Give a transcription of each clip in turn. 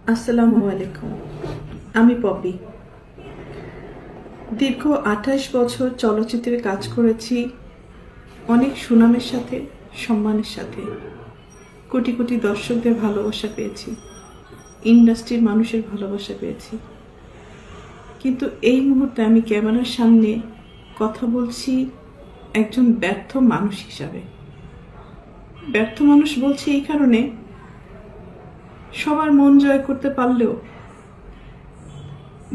আসসালামু আলাইকুম। আমি পপি। দীর্ঘ 28 বছর চলচ্চিত্রে কাজ করেছি, অনেক সুনামের সাথে, সম্মানের সাথে। কোটি কোটি দর্শকদের ভালোবাসা পেয়েছি, ইন্ডাস্ট্রির মানুষের ভালোবাসা পেয়েছি। কিন্তু এই মুহূর্তে আমি ক্যামেরার সামনে কথা বলছি একজন ব্যর্থ মানুষ হিসাবে। ব্যর্থ মানুষ বলছি এই কারণে, সবার মন জয় করতে পারলেও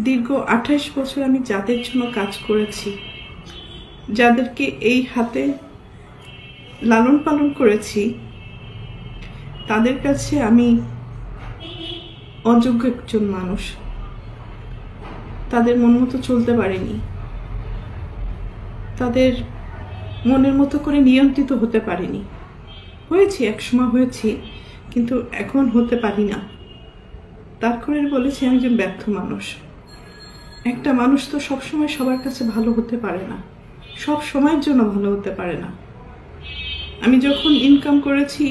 দীর্ঘ 28 বছর আমি যাদের জন্য কাজ করেছি, যাদেরকে এই হাতে লালন পালন করেছি, তাদের কাছে আমি অযোগ্য একজন মানুষ। তাদের মন মতো চলতে পারিনি, তাদের মনের মতো করে নিয়ন্ত্রিত হতে পারিনি। হয়েছি, একসময় হয়েছি, কিন্তু এখন হতে পারি না। তার করে বলেছি আমি একজন ব্যর্থ মানুষ। একটা মানুষ তো সবসময় সবার কাছে ভালো হতে পারে না, সব সময়ের জন্য ভালো হতে পারে না। আমি যখন ইনকাম করেছি,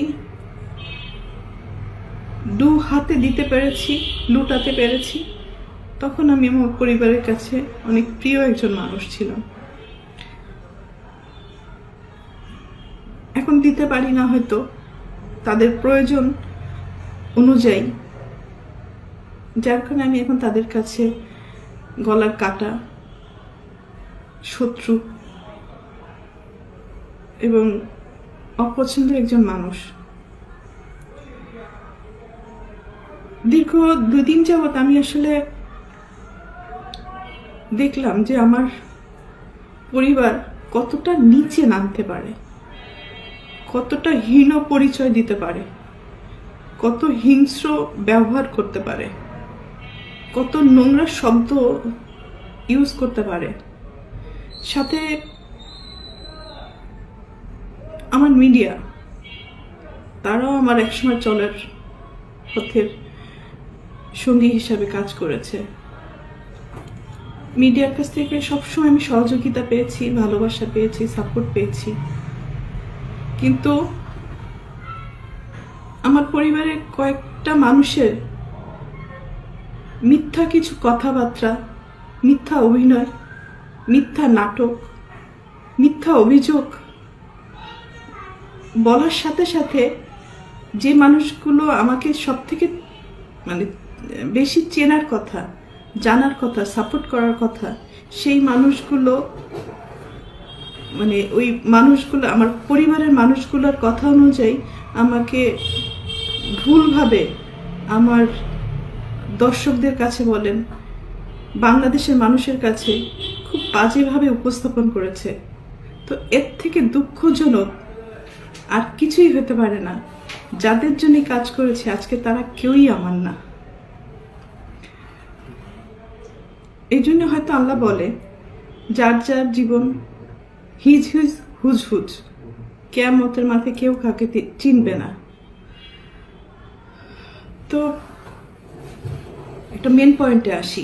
দু হাতে দিতে পেরেছি, লুটাতে পেরেছি, তখন আমি আমার পরিবারের কাছে অনেক প্রিয় একজন মানুষ ছিলাম। এখন দিতে পারি না, হয়তো তাদের প্রয়োজন অনুযায়ী, যার কারণে আমি এখন তাদের কাছে গলার কাটা, শত্রু এবং অপছন্দের একজন মানুষ। দীর্ঘ 2 দিন যাবৎ আমি আসলে দেখলাম যে আমার পরিবার কতটা নিচে নামতে পারে, কতটা হীন পরিচয় দিতে পারে, কত হিংস্র ব্যবহার করতে পারে, কত নোংরা শব্দ ইউজ করতে পারে। সাথে আমার মিডিয়া, তারাও আমার একসময় চলার পথের সঙ্গী হিসাবে কাজ করেছে। মিডিয়ার কাছ থেকে সবসময় আমি সহযোগিতা পেয়েছি, ভালোবাসা পেয়েছি, সাপোর্ট পেয়েছি। কিন্তু আমার পরিবারের কয়েকটা মানুষের মিথ্যা কিছু কথাবার্তা, মিথ্যা অভিনয়, মিথ্যা নাটক, মিথ্যা অভিযোগ বলার সাথে সাথে যে মানুষগুলো আমাকে সব থেকে বেশি চেনার কথা, জানার কথা, সাপোর্ট করার কথা, সেই মানুষগুলো ওই মানুষগুলো, আমার পরিবারের মানুষগুলোর কথা অনুযায়ী আমাকে ভুলভাবে আমার দর্শকদের কাছে বলেন, বাংলাদেশের মানুষের কাছে খুব বাজেভাবে উপস্থাপন করেছে। তো এর থেকে দুঃখজনক আর কিছুই হতে পারে না। যাদের জন্য কাজ করেছে আজকে তারা কেউই আমার না। এই জন্য হয়তো আল্লাহ বলে, যার যার জীবন হিজ হিজ হুজ হুজ, কিয়ামতের মাঠে কেউ কাউকে চিনবে না। তো একটা মেন পয়েন্টে আসি।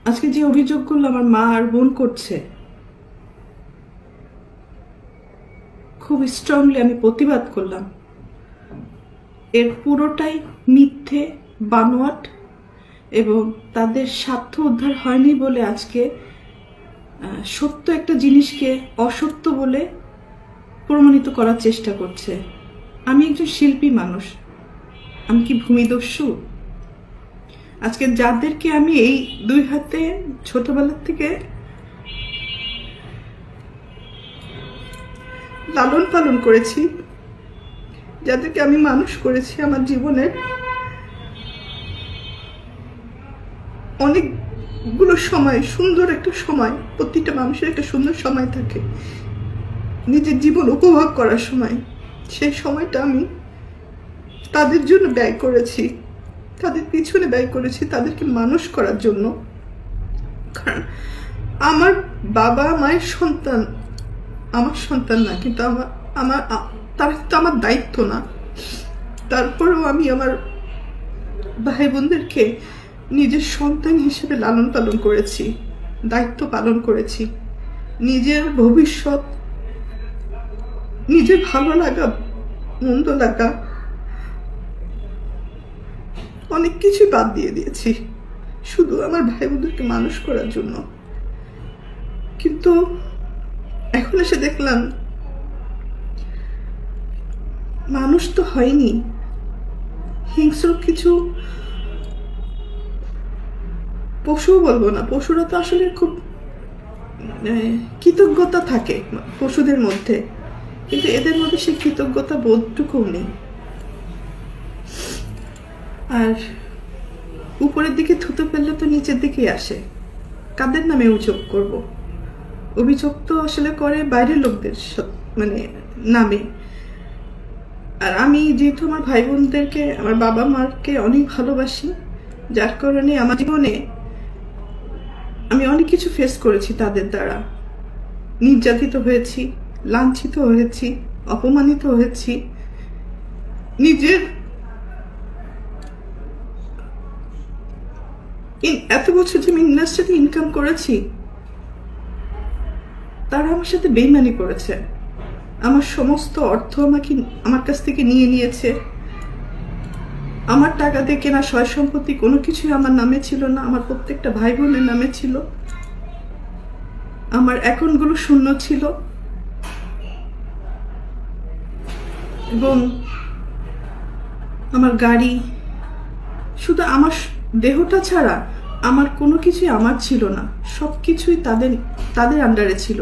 আজকে যে অভিযোগগুলো আমার মা আর বোন করছে, খুব স্ট্রংলি আমি প্রতিবাদ করলাম। এর পুরোটাই মিথ্যে, বানোয়াট, এবং তাদের স্বার্থ উদ্ধার হয়নি বলে আজকে সত্য একটা জিনিসকে অসত্য বলে প্রমাণিত করার চেষ্টা করছে। আমি একজন শিল্পী মানুষ, আমি কি ভূমিদস্যু? আজকে যাদেরকে আমি এই 2 হাতে ছোটবেলার থেকে লালন পালন করেছি, যাদেরকে আমি মানুষ করেছি, আমার জীবনের অনেকগুলো সময়, সুন্দর একটা সময়, প্রতিটা মানুষের একটা সুন্দর সময় থাকে নিজের জীবন উপভোগ করার সময়। সেই সময়টা আমি তাদের জন্য ব্যয় করেছি, তাদের পিছনে ব্যয় করেছি, তাদেরকে মানুষ করার জন্য। কারণ আমার বাবা মায়ের সন্তান আমার সন্তান না, কিন্তু তারা তো আমার দায়িত্ব না। তারপরেও আমি আমার ভাই বোনদেরকে নিজের সন্তান হিসেবে লালন পালন করেছি, দায়িত্ব পালন করেছি। নিজের ভবিষ্যৎ, নিজের ভালো লাগা, মন্দ লাগা অনেক কিছু বাদ দিয়ে দিয়েছি শুধু আমার ভাই বোনদেরকে মানুষ করার জন্য। কিন্তু এখন এসে দেখলাম মানুষ তো হয়নি, হিংস্র কিছু পশু বলবো না, পশুরা তো আসলে খুব কৃতজ্ঞতা থাকে পশুদের মধ্যে, কিন্তু এদের মধ্যে সেই কৃতজ্ঞতা বোধটুকু নেই। আর উপরের দিকে থুতো ফেললে তো নিচের দিকেই আসে। কাদের নামে অভিযোগ করব? অভিযোগ তো আসলে করে বাইরের লোকদের মানে নামে। আর আমি যেহেতু আমার ভাই বোনদেরকে, আমার বাবা মাকে অনেক ভালোবাসি, যার কারণে আমার জীবনে আমি অনেক কিছু ফেস করেছি তাদের দ্বারা। নির্যাতিত হয়েছি, লাঞ্ছিত হয়েছি, অপমানিত হয়েছি। নিজের এত বছর যে আমি ইন্ডাস্ট্রিতে ইনকাম করেছি, তারা আমার সাথে বেইমানি করেছে। আমার সমস্ত অর্থ আমার কাছ থেকে নিয়ে নিয়েছে। আমার টাকা দিয়ে কেনা সয় সম্পত্তি কোনো কিছুই আমার নামে ছিল না, আমার প্রত্যেকটা ভাই বোনের নামে ছিল। আমার অ্যাকাউন্টগুলো শূন্য ছিল এবং আমার গাড়ি, শুধু আমার দেহটা ছাড়া আমার কোনো কিছুই আমার ছিল না। সব কিছুই তাদের আন্ডারে ছিল,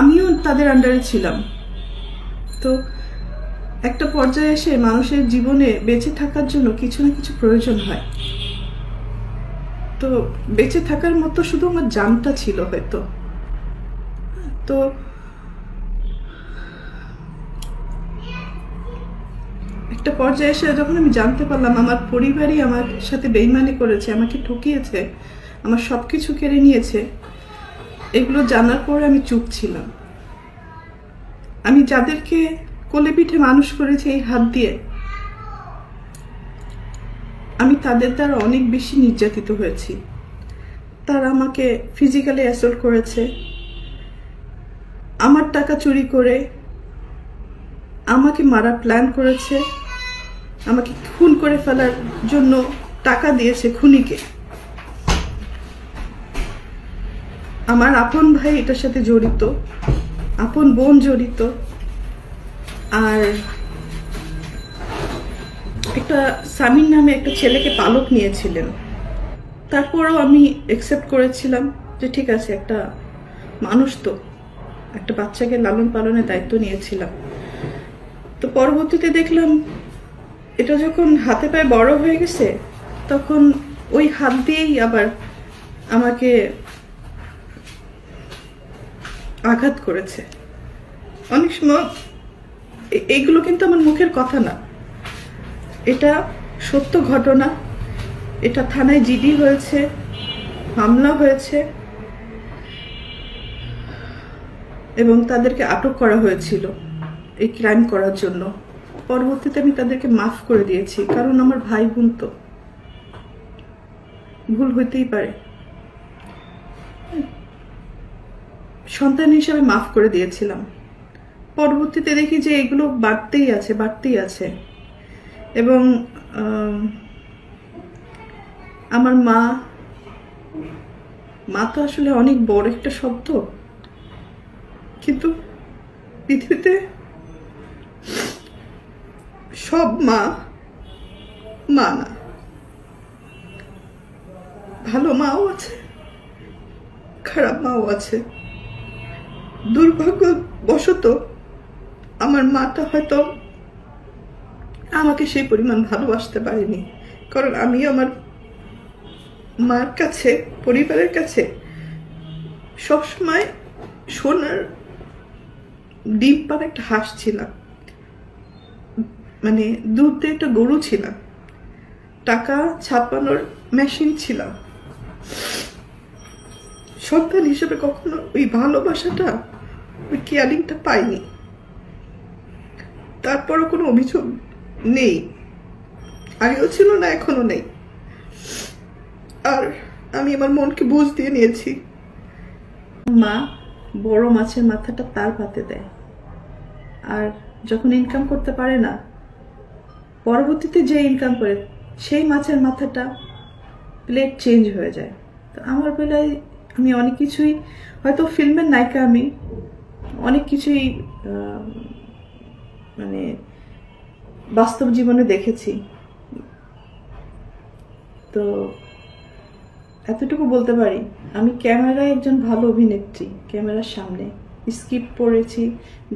আমিও তাদের আন্ডারে ছিলাম। তো একটা পর্যায়ে এসে মানুষের জীবনে বেঁচে থাকার জন্য কিছু না কিছু প্রয়োজন হয়। তো বেঁচে থাকার মতো শুধু আমার জানটা ছিল হয়তো। তো একটা পর্যায়ে এসে যখন আমি জানতে পারলাম আমার পরিবারই আমার সাথে বেইমানি করেছে, আমাকে ঠকিয়েছে, আমার সব কিছু কেড়ে নিয়েছে, এগুলো জানার পরে আমি চুপ ছিলাম। আমি যাদেরকে কোলে পিঠে মানুষ করেছি এই হাত দিয়ে, আমি তাদের দ্বারা অনেক বেশি নির্যাতিত হয়েছি। তারা আমাকে ফিজিক্যালি অ্যাসল্ট করেছে, আমার টাকা চুরি করে আমাকে মারার প্ল্যান করেছে, আমাকে খুন করে ফেলার জন্য টাকা দিয়েছে খুনিকে। আমার আপন ভাই এটার সাথে জড়িত, আপন বোন জড়িত। আর একটা সামিন নামে একটা ছেলেকে পালক নিয়েছিলেন। তারপরেও আমি অ্যাকসেপ্ট করেছিলাম যে ঠিক আছে, একটা মানুষ তো, একটা বাচ্চাকে লালন পালনের দায়িত্ব নিয়েছিলাম। তো পরবর্তীতে দেখলাম এটা যখন হাতে পায়ে বড় হয়ে গেছে, তখন ওই হাত দিয়েই আবার আমাকে আঘাত করেছে। অনেক সময় এইগুলো কিন্তু আমার মুখের কথা না, এটা সত্য ঘটনা। এটা থানায় জিডি হয়েছে, মামলা হয়েছে এবং তাদেরকে আটক করা হয়েছিল এই ক্রাইম করার জন্য। পরবর্তীতে আমি তাদেরকে মাফ করে দিয়েছি, কারণ আমার ভাই বোন তো, ভুল হইতেই পারে। সন্তান হিসেবে মাফ করে দিয়েছিলাম। পরবর্তীতে দেখি যে এগুলো বাড়তেই আছে। এবং আমার মা তো আসলে অনেক বড় একটা শব্দ, কিন্তু পৃথিবীতে সব মা না। ভালো মাও আছে, খারাপ মাও আছে। দুর্ভাগ্যবশত আমার মাটা হয়তো আমাকে সেই পরিমাণ ভালোবাসতে পারেনি, কারণ আমি আমার মার কাছে, পরিবারের কাছে সবসময় সোনার ডিম পার একটা হাঁস ছিলাম, মানে দুধ দিয়ে একটা গরু ছিলাম, টাকা ছাপানোর মেশিন ছিলাম। সন্তান হিসেবে কখনো ওই ভালোবাসাটা, ওই কেয়ারিংটা পাইনি। তারপরও কোনো অভিযোগ নেই, আগেও ছিল না, এখনো নেই। আর আমি আমার মনকে বুঝ দিয়ে নিয়েছি। মা বড় মাছের মাথাটা তার পাতে দেয়, আর যখন ইনকাম করতে পারে না, পরবর্তীতে যে ইনকাম করে সেই মাছের মাথাটা প্লেট চেঞ্জ হয়ে যায়। তো আমার বেলায় আমি অনেক কিছুই, হয়তো ফিল্মের নায়িকা, আমি অনেক কিছুই মানে বাস্তব জীবনে দেখেছি। তো এতটুকু বলতে পারি, আমি ক্যামেরায় একজন ভালো অভিনেত্রী। ক্যামেরার সামনে স্ক্রিপ্ট পড়েছি,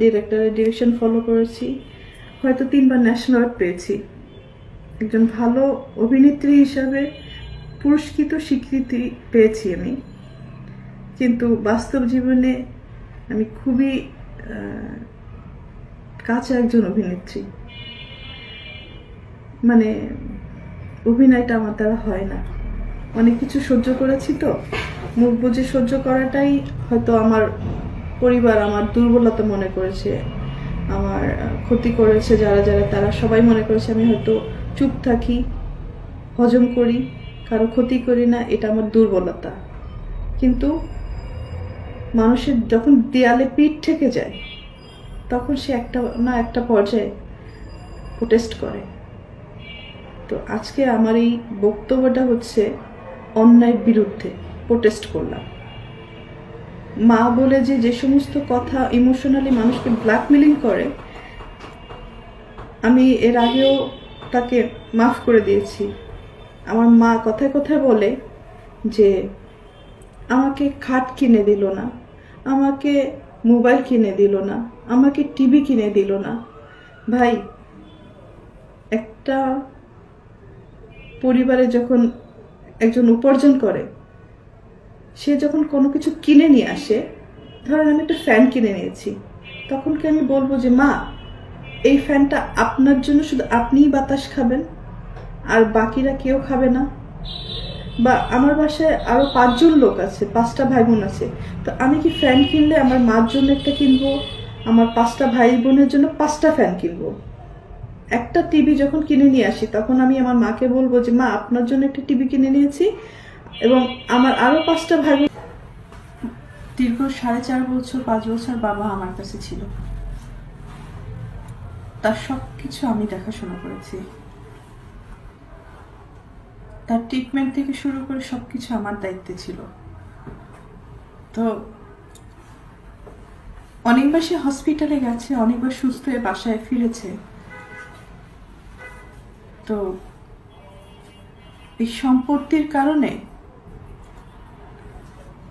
ডিরেক্টরের ডিরেকশন ফলো করেছি, হয়তো 3বার ন্যাশনাল অ্যাওয়ার্ড পেয়েছি। একজন ভালো অভিনেত্রী হিসাবে পুরস্কৃত স্বীকৃতি পেয়েছি আমি। কিন্তু বাস্তব জীবনে আমি খুবই কাঁচা একজন অভিনেত্রী। মানে অভিনয়টা আমার দ্বারা হয় না। অনেক কিছু সহ্য করেছি, তো মুখ বুজে সহ্য করাটাই হয়তো আমার পরিবার আমার দুর্বলতা মনে করেছে, আমার ক্ষতি করেছে যারা যারা, তারা সবাই মনে করেছে আমি হয়তো চুপ থাকি, হজম করি, কারো ক্ষতি করি না, এটা আমার দুর্বলতা। কিন্তু মানুষের যখন দেয়ালে পিঠ ঠেকে যায়, তখন সে একটা না একটা পর্যায়ে প্রোটেস্ট করে। তো আজকে আমার এই বক্তব্যটা হচ্ছে অন্যায়ের বিরুদ্ধে প্রোটেস্ট করলাম। মা বলে যে সমস্ত কথা ইমোশনালি মানুষকে ব্ল্যাকমেলিং করে, আমি এর আগেও তাকে মাফ করে দিয়েছি। আমার মা কথায় কথায় বলে যে আমাকে খাট কিনে দিল না, আমাকে মোবাইল কিনে দিল না, আমাকে টিভি কিনে দিল না। ভাই, একটা পরিবারে যখন একজন উপার্জন করে, সে যখন কোনো কিছু কিনে নিয়ে আসে, ধরেন আমি একটা ফ্যান কিনে নিয়েছি, তখন কি আমি বলবো যে মা এই ফ্যানটা আপনার জন্য শুধু আপনিই বাতাস খাবেন আর বাকিরা কেউ খাবে না? বা আমার বাসায় আরো 5 জন লোক আছে, 5টা ভাই বোন আছে, তো আমি কি ফ্যান কিনলে আমার মার জন্য একটা কিনবো, আমার 5টা ভাই বোনের জন্য 5টা ফ্যান কিনবো? একটা টিভি যখন কিনে নিয়ে আসি, তখন আমি আমার মাকে বলবো যে মা আপনার জন্য একটা টিভি কিনে নিয়েছি এবং আমার আরো 5টা ভাই বোন। দীর্ঘ 4.5 বছর 5 বছর বাবা আমার কাছে ছিল, তার সবকিছু আমি দেখাশোনা করেছি। তার ট্রিটমেন্ট থেকে শুরু করে সবকিছু আমার দায়িত্বে ছিল। তো অনেকবার সে হসপিটালে গেছে, অনেকবার সুস্থ হয়ে বাসায় ফিরেছে। তো এই সম্পত্তির কারণে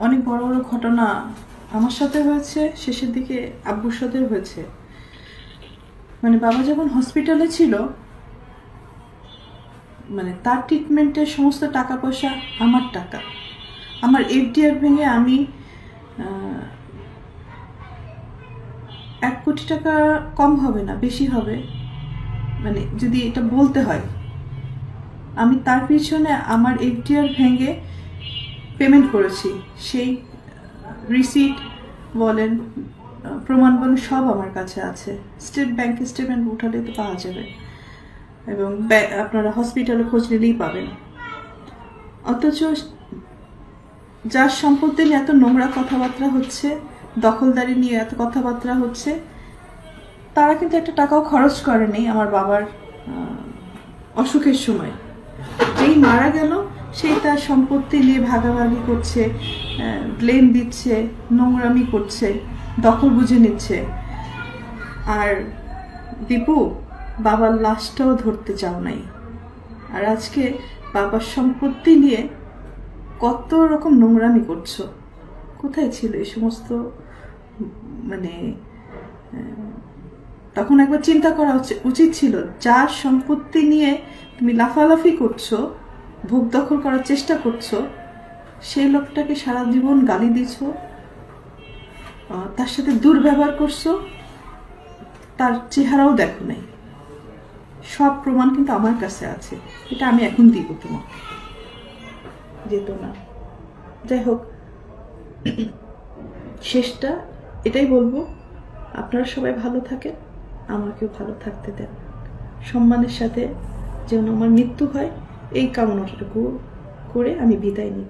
অনেক বড় বড় ঘটনা আমার সাথে হয়েছে, শেষের দিকে আব্বুর সাথে হয়েছে। মানে বাবা যখন হসপিটালে ছিল, মানে তার ট্রিটমেন্টের সমস্ত টাকা পয়সা আমার টাকা। আমার এফডিআর ভেঙে আমি 1 কোটি টাকা কম হবে না, বেশি হবে, মানে যদি এটা বলতে হয়। আমি তার পিছনে আমার এফডিআর ভেঙে পেমেন্ট করেছি। সেই রিসিট বলেন, প্রমাণ বলেন, সব আমার কাছে আছে। স্টেট ব্যাংকের স্টেটমেন্ট উঠালে তো পাওয়া যাবে, এবং আপনারা হসপিটালে খোঁজ নিলেই পাবেন। অথচ যার সম্পত্তি নিয়ে এত নোংরা কথাবার্তা হচ্ছে, দখলদারি নিয়ে এত কথাবার্তা হচ্ছে, তারা কিন্তু একটা টাকাও খরচ করেনি আমার বাবার অসুখের সময়। যেই মারা গেল, সেই তার সম্পত্তি নিয়ে ভাগাভাগি করছে, ব্লেম দিচ্ছে, নোংরামি করছে, দখল বুঝে নিচ্ছে। আর দীপু, বাবার লাশটাও ধরতে চাও নাই। আর আজকে বাবার সম্পত্তি নিয়ে কত রকম নোংরামি করছো। কোথায় ছিল এই সমস্ত? মানে তখন একবার চিন্তা করা উচিত ছিল, যার সম্পত্তি নিয়ে তুমি লাফালাফি করছো, ভোগ দখল করার চেষ্টা করছো, সেই লোকটাকে সারা জীবন গালি দিছো, তার সাথে দুর্ব্যবহার করছো, তার চেহারাও দেখো নাই। সব প্রমাণ কিন্তু আমার কাছে আছে, এটা আমি এখন দিব তোমাকে, যেত না। যাই হোক, শেষটা এটাই বলবো, আপনারা সবাই ভালো থাকেন, আমাকেও ভালো থাকতে দেন, সম্মানের সাথে যেন আমার মৃত্যু হয়, এই কামনাটুকু করে আমি বিদায় নিই।